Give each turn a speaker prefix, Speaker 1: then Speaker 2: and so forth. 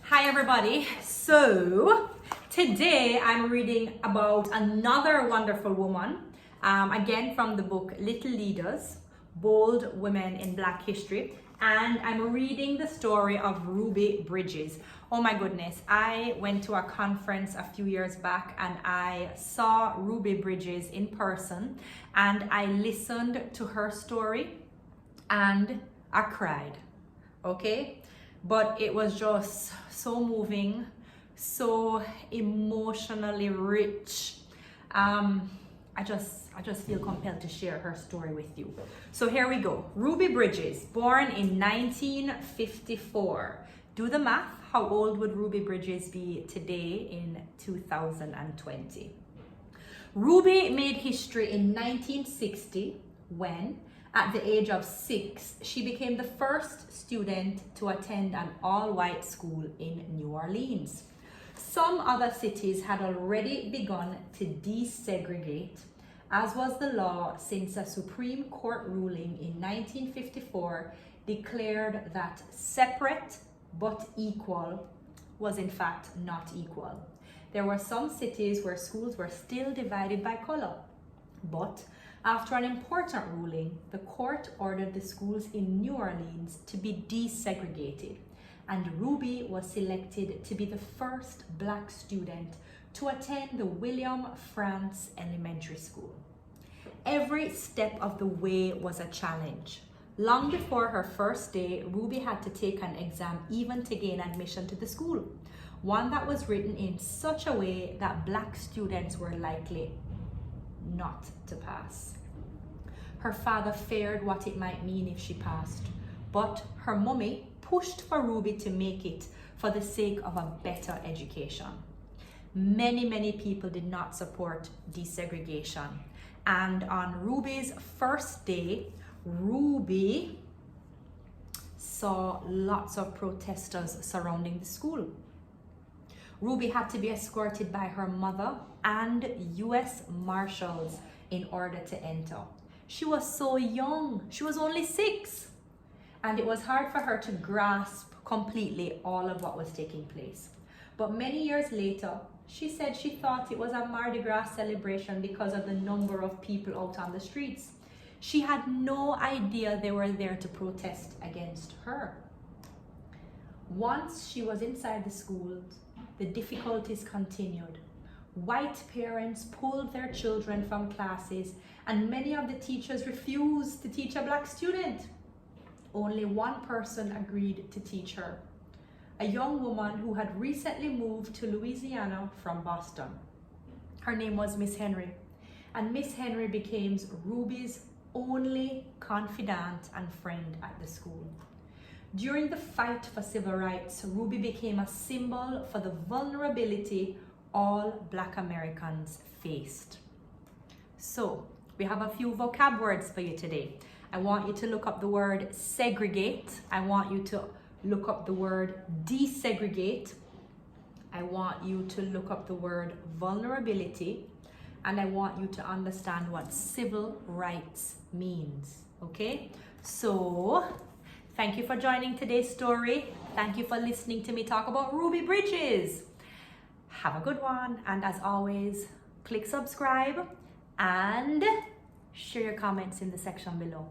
Speaker 1: Hi everybody. So today I'm reading about another wonderful woman, again from the book Little Leaders, Bold Women in Black History, and I'm reading the story of Ruby Bridges. Oh my goodness, I went to a conference a few years back and I saw Ruby Bridges in person and I listened to her story and I cried, okay? But it was just so moving, so emotionally rich. I just feel compelled to share her story with you. So here we go. Ruby Bridges, born in 1954. Do the math. How old would Ruby Bridges be today in 2020? Ruby made history in 1960 when, at the age of 6, she became the first student to attend an all-white school in New Orleans. Some other cities had already begun to desegregate, as was the law since a Supreme Court ruling in 1954 declared that separate but equal was in fact not equal. There were some cities where schools were still divided by color, but after an important ruling, the court ordered the schools in New Orleans to be desegregated, and Ruby was selected to be the first Black student to attend the William Frantz Elementary School. Every step of the way was a challenge. Long before her first day, Ruby had to take an exam even to gain admission to the school, one that was written in such a way that Black students were likely not to pass. Her father feared what it might mean if she passed, but her mummy pushed for Ruby to make it for the sake of a better education. Many people did not support desegregation, and on Ruby's first day, Ruby saw lots of protesters surrounding the school. Ruby had to be escorted by her mother and US Marshals in order to enter. She was so young, she was only 6, and it was hard for her to grasp completely all of what was taking place. But many years later, she said she thought it was a Mardi Gras celebration because of the number of people out on the streets. She had no idea they were there to protest against her. Once she was inside the school, the difficulties continued. White parents pulled their children from classes, and many of the teachers refused to teach a Black student. Only one person agreed to teach her, a young woman who had recently moved to Louisiana from Boston. Her name was Miss Henry, and Miss Henry became Ruby's only confidant and friend at the school. During the fight for civil rights, Ruby became a symbol for the vulnerability all Black Americans faced. So, we have a few vocab words for you today. I want you to look up the word segregate. I want you to look up the word desegregate. I want you to look up the word vulnerability. And I want you to understand what civil rights means, okay? So, thank you for joining today's story. Thank you for listening to me talk about Ruby Bridges. Have a good one, and as always, click subscribe and share your comments in the section below.